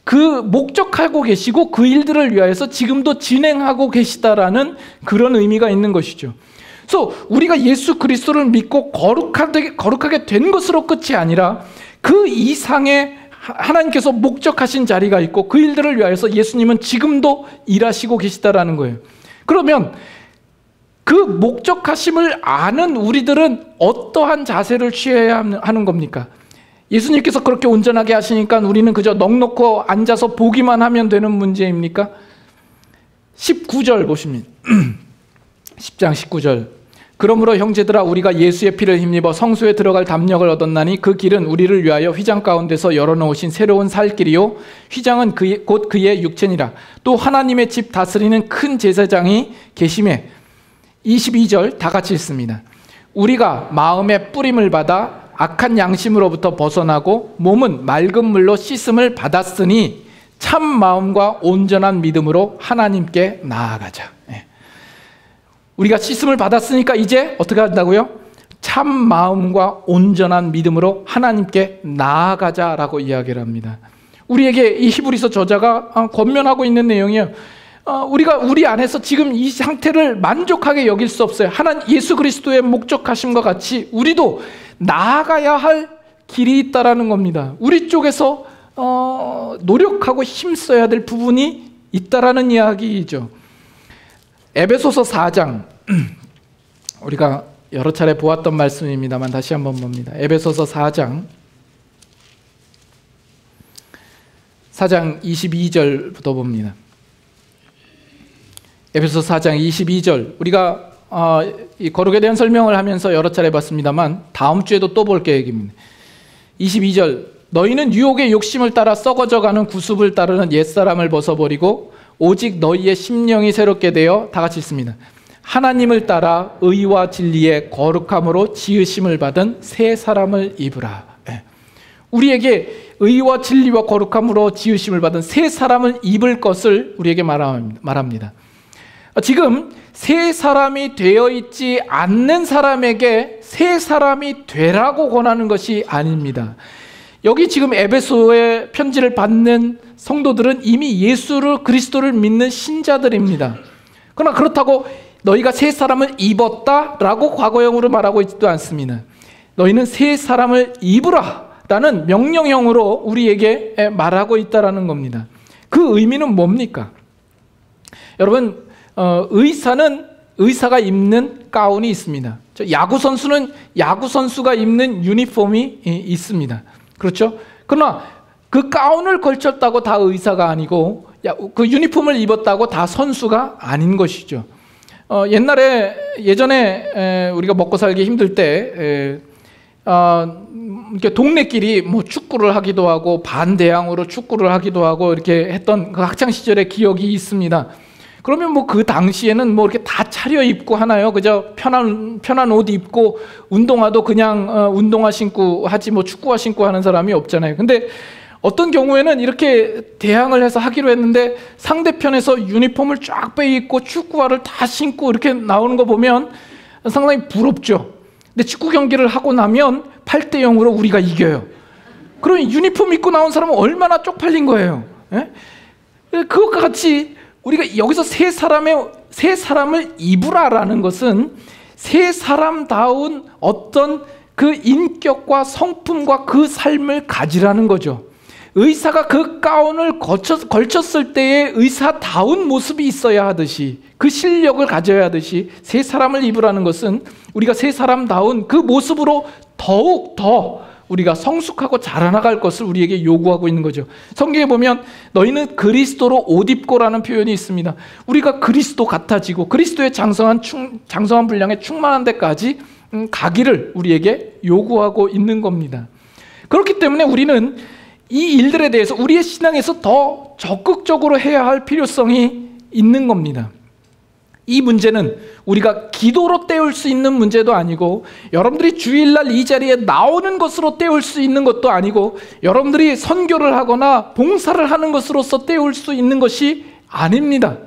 그 목적하고 계시고 그 일들을 위하여서 지금도 진행하고 계시다라는 그런 의미가 있는 것이죠. 그래서 우리가 예수 그리스도를 믿고 거룩하게 된 것으로 끝이 아니라 그 이상의 하나님께서 목적하신 자리가 있고 그 일들을 위하여서 예수님은 지금도 일하시고 계시다라는 거예요. 그러면 그 목적하심을 아는 우리들은 어떠한 자세를 취해야 하는 겁니까? 예수님께서 그렇게 온전하게 하시니까 우리는 그저 넋놓고 앉아서 보기만 하면 되는 문제입니까? 19절 보십니다. 10장 19절 그러므로 형제들아 우리가 예수의 피를 힘입어 성소에 들어갈 담력을 얻었나니 그 길은 우리를 위하여 휘장 가운데서 열어놓으신 새로운 살 길이요 휘장은 곧 그의 육체니라. 또 하나님의 집 다스리는 큰 제사장이 계심에 22절 다 같이 읽습니다. 우리가 마음의 뿌림을 받아 악한 양심으로부터 벗어나고 몸은 맑은 물로 씻음을 받았으니 참 마음과 온전한 믿음으로 하나님께 나아가자. 우리가 씻음을 받았으니까 이제 어떻게 한다고요? 참 마음과 온전한 믿음으로 하나님께 나아가자라고 이야기를 합니다. 우리에게 이 히브리서 저자가 권면하고 있는 내용이에요. 우리가 우리 안에서 지금 이 상태를 만족하게 여길 수 없어요. 예수 그리스도의 목적하심과 같이 우리도 나아가야 할 길이 있다라는 겁니다. 우리 쪽에서 노력하고 힘써야 될 부분이 있다라는 이야기이죠. 에베소서 4장 우리가 여러 차례 보았던 말씀입니다만 다시 한번 봅니다. 에베소서 4장 22절부터 봅니다. 에베소서 4장 22절 우리가 이 거룩에 대한 설명을 하면서 여러 차례 봤습니다만 다음 주에도 또 볼 계획입니다. 22절 너희는 유혹의 욕심을 따라 썩어져가는 구습을 따르는 옛사람을 벗어버리고 오직 너희의 심령이 새롭게 되어 다 같이 읽습니다. 하나님을 따라 의와 진리의 거룩함으로 지으심을 받은 새 사람을 입으라. 우리에게 의와 진리와 거룩함으로 지으심을 받은 새 사람을 입을 것을 우리에게 말합니다. 지금 새 사람이 되어 있지 않는 사람에게 새 사람이 되라고 권하는 것이 아닙니다. 여기 지금 에베소의 편지를 받는 성도들은 이미 예수를 그리스도를 믿는 신자들입니다. 그러나 그렇다고 너희가 새 사람을 입었다라고 과거형으로 말하고 있지도 않습니다. 너희는 새 사람을 입으라 라는 명령형으로 우리에게 말하고 있다라는 겁니다. 그 의미는 뭡니까? 여러분 의사가 입는 가운이 있습니다. 야구 선수는 야구 선수가 입는 유니폼이 있습니다. 그렇죠? 그러나 그 가운을 걸쳤다고 다 의사가 아니고 그 유니폼을 입었다고 다 선수가 아닌 것이죠. 예전에 우리가 먹고 살기 힘들 때 이렇게 동네끼리 뭐 축구를 하기도 하고 반대항으로 축구를 하기도 하고 이렇게 했던 그 학창 시절의 기억이 있습니다. 그러면 뭐 그 당시에는 뭐 이렇게 다 차려입고 하나요? 그저 편한 옷 입고 운동화도 그냥 운동화 신고 하지 뭐 축구화 신고 하는 사람이 없잖아요. 근데 어떤 경우에는 이렇게 대항을 해서 하기로 했는데 상대편에서 유니폼을 쫙 빼입고 축구화를 다 신고 이렇게 나오는 거 보면 상당히 부럽죠. 근데 축구 경기를 하고 나면 8대 0으로 우리가 이겨요. 그러면 유니폼 입고 나온 사람은 얼마나 쪽팔린 거예요. 예? 그것과 같이 우리가 여기서 세 사람을 입으라라는 것은 세 사람다운 어떤 그 인격과 성품과 그 삶을 가지라는 거죠. 의사가 그 가운을 걸쳤을 때의 의사다운 모습이 있어야 하듯이 그 실력을 가져야 하듯이 세 사람을 입으라는 것은 우리가 세 사람다운 그 모습으로 더욱 더 우리가 성숙하고 자라나갈 것을 우리에게 요구하고 있는 거죠. 성경에 보면 너희는 그리스도로 옷 입고라는 표현이 있습니다. 우리가 그리스도 같아지고 그리스도의 장성한 분량에 충만한 데까지 가기를 우리에게 요구하고 있는 겁니다. 그렇기 때문에 우리는 이 일들에 대해서 우리의 신앙에서 더 적극적으로 해야 할 필요성이 있는 겁니다. 이 문제는 우리가 기도로 때울 수 있는 문제도 아니고 여러분들이 주일날 이 자리에 나오는 것으로 때울 수 있는 것도 아니고 여러분들이 선교를 하거나 봉사를 하는 것으로서 때울 수 있는 것이 아닙니다.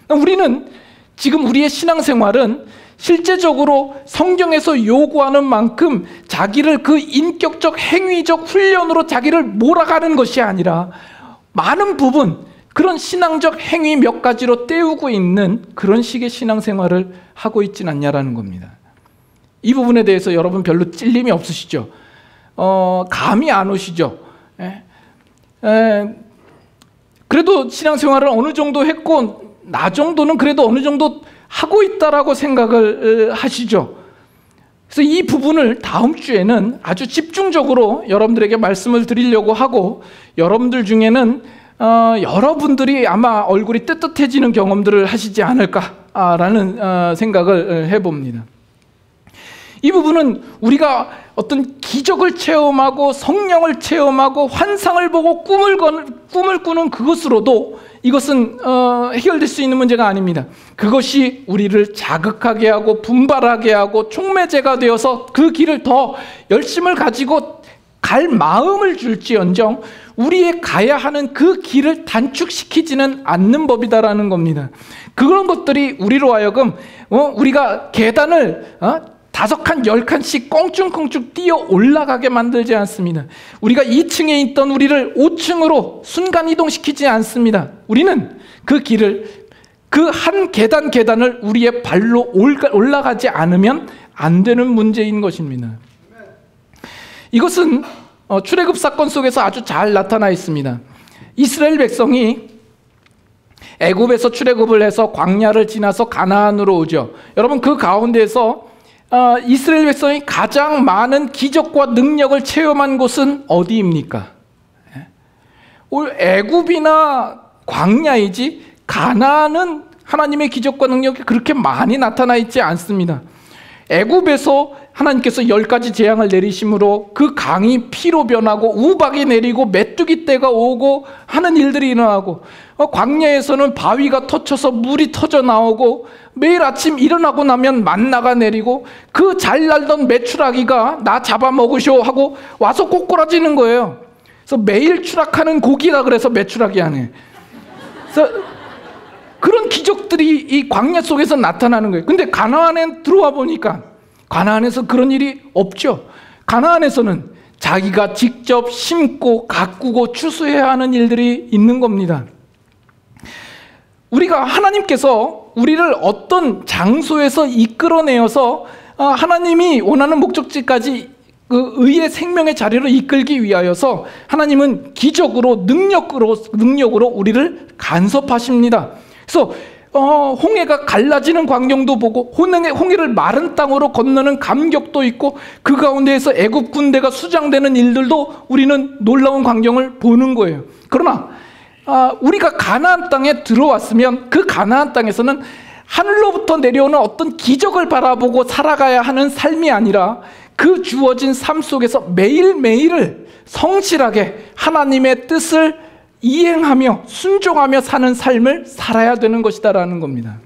우리는 지금 우리의 신앙생활은 실제적으로 성경에서 요구하는 만큼 자기를 그 인격적 행위적 훈련으로 자기를 몰아가는 것이 아니라 많은 부분 그런 신앙적 행위 몇 가지로 때우고 있는 그런 식의 신앙생활을 하고 있진 않냐라는 겁니다. 이 부분에 대해서 여러분 별로 찔림이 없으시죠? 감이 안 오시죠? 그래도 신앙생활을 어느 정도 했고 나 정도는 그래도 어느 정도 하고 있다라고 생각을 하시죠? 그래서 이 부분을 다음 주에는 아주 집중적으로 여러분들에게 말씀을 드리려고 하고 여러분들 중에는 여러분들이 아마 얼굴이 뜨뜻해지는 경험들을 하시지 않을까라는 생각을 해봅니다. 이 부분은 우리가 어떤 기적을 체험하고 성령을 체험하고 환상을 보고 꿈을 꾸는 그것으로도 이것은 해결될 수 있는 문제가 아닙니다. 그것이 우리를 자극하게 하고 분발하게 하고 촉매제가 되어서 그 길을 더 열심을 가지고 갈 마음을 줄지언정 우리의 가야 하는 그 길을 단축시키지는 않는 법이다라는 겁니다. 그런 것들이 우리로 하여금 우리가 계단을 5칸, 10칸씩 껑충껑충 뛰어 올라가게 만들지 않습니다. 우리가 2층에 있던 우리를 5층으로 순간 이동시키지 않습니다. 우리는 그 길을 그 한 계단을 우리의 발로 올라가지 않으면 안 되는 문제인 것입니다. 이것은 출애굽 사건 속에서 아주 잘 나타나 있습니다. 이스라엘 백성이 애굽에서 출애굽을 해서 광야를 지나서 가나안으로 오죠. 여러분 그 가운데에서 이스라엘 백성이 가장 많은 기적과 능력을 체험한 곳은 어디입니까? 애굽이나 광야이지 가나안은 하나님의 기적과 능력이 그렇게 많이 나타나 있지 않습니다. 애굽에서 하나님께서 10가지 재앙을 내리심으로 그 강이 피로 변하고 우박이 내리고 메뚜기 떼가 오고 하는 일들이 일어나고 광야에서는 바위가 터쳐서 물이 터져 나오고 매일 아침 일어나고 나면 만나가 내리고 그 잘 날던 메추라기가 나 잡아먹으쇼 하고 와서 꼬꾸라지는 거예요. 그래서 매일 추락하는 고기라 그래서 메추라기 안에 그래서 그런 기적들이 이 광야 속에서 나타나는 거예요. 근데 가나안에 들어와 보니까 가나안에서 그런 일이 없죠. 가나안에서는 자기가 직접 심고 가꾸고 추수해야 하는 일들이 있는 겁니다. 우리가 하나님께서 우리를 어떤 장소에서 이끌어내어서 하나님이 원하는 목적지까지 그 의의 생명의 자리로 이끌기 위하여서 하나님은 기적으로 능력으로 우리를 간섭하십니다. 그래서 홍해가 갈라지는 광경도 보고 홍해를 마른 땅으로 건너는 감격도 있고 그 가운데에서 애굽 군대가 수장되는 일들도 우리는 놀라운 광경을 보는 거예요. 그러나 우리가 가나안 땅에 들어왔으면 그 가나안 땅에서는 하늘로부터 내려오는 어떤 기적을 바라보고 살아가야 하는 삶이 아니라 그 주어진 삶 속에서 매일매일을 성실하게 하나님의 뜻을 이행하며 순종하며 사는 삶을 살아야 되는 것이다라는 겁니다.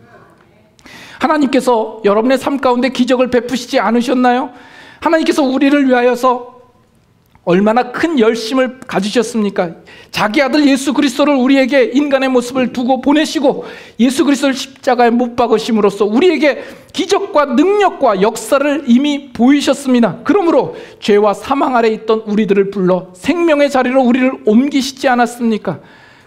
하나님께서 여러분의 삶 가운데 기적을 베푸시지 않으셨나요? 하나님께서 우리를 위하여서 얼마나 큰 열심을 가지셨습니까? 자기 아들 예수 그리스도를 우리에게 인간의 모습을 두고 보내시고 예수 그리스도를 십자가에 못 박으심으로써 우리에게 기적과 능력과 역사를 이미 보이셨습니다. 그러므로 죄와 사망 아래 있던 우리들을 불러 생명의 자리로 우리를 옮기시지 않았습니까?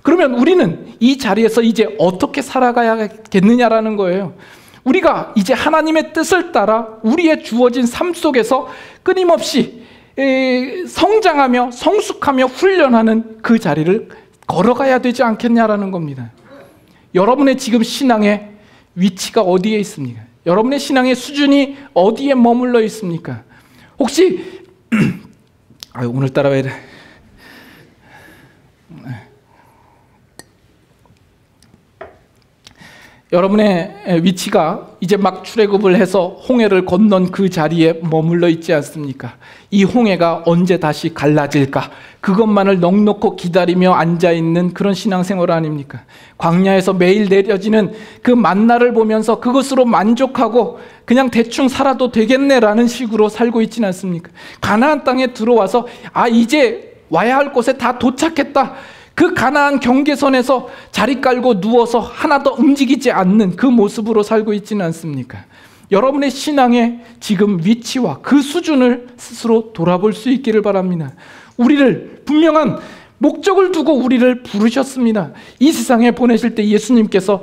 그러면 우리는 이 자리에서 이제 어떻게 살아가야겠느냐라는 거예요. 우리가 이제 하나님의 뜻을 따라 우리의 주어진 삶 속에서 끊임없이 성장하며 성숙하며 훈련하는 그 자리를 걸어가야 되지 않겠냐라는 겁니다. 여러분의 지금 신앙의 위치가 어디에 있습니까? 여러분의 신앙의 수준이 어디에 머물러 있습니까? 혹시 오늘따라 왜 이래? 여러분의 위치가 이제 막 출애굽을 해서 홍해를 건넌 그 자리에 머물러 있지 않습니까? 이 홍해가 언제 다시 갈라질까? 그것만을 넋놓고 기다리며 앉아있는 그런 신앙생활 아닙니까? 광야에서 매일 내려지는 그 만나를 보면서 그것으로 만족하고 그냥 대충 살아도 되겠네라는 식으로 살고 있지는 않습니까? 가나안 땅에 들어와서 이제 와야 할 곳에 다 도착했다. 그 가나안 경계선에서 자리 깔고 누워서 하나도 움직이지 않는 그 모습으로 살고 있지는 않습니까? 여러분의 신앙의 지금 위치와 그 수준을 스스로 돌아볼 수 있기를 바랍니다. 우리를 분명한 목적을 두고 우리를 부르셨습니다. 이 세상에 보내실 때 예수님께서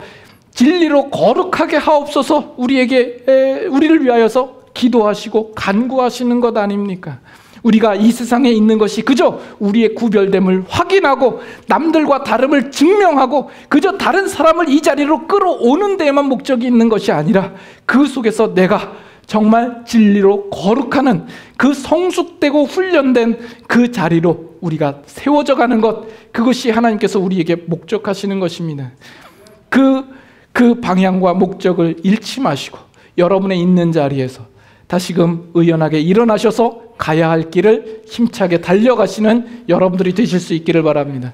진리로 거룩하게 하옵소서 우리를 위하여서 기도하시고 간구하시는 것 아닙니까? 우리가 이 세상에 있는 것이 그저 우리의 구별됨을 확인하고 남들과 다름을 증명하고 그저 다른 사람을 이 자리로 끌어오는 데에만 목적이 있는 것이 아니라 그 속에서 내가 정말 진리로 거룩하는 그 성숙되고 훈련된 그 자리로 우리가 세워져 가는 것, 그것이 하나님께서 우리에게 목적하시는 것입니다. 그 방향과 목적을 잃지 마시고 여러분의 있는 자리에서 다시금 의연하게 일어나셔서 가야 할 길을 힘차게 달려가시는 여러분들이 되실 수 있기를 바랍니다.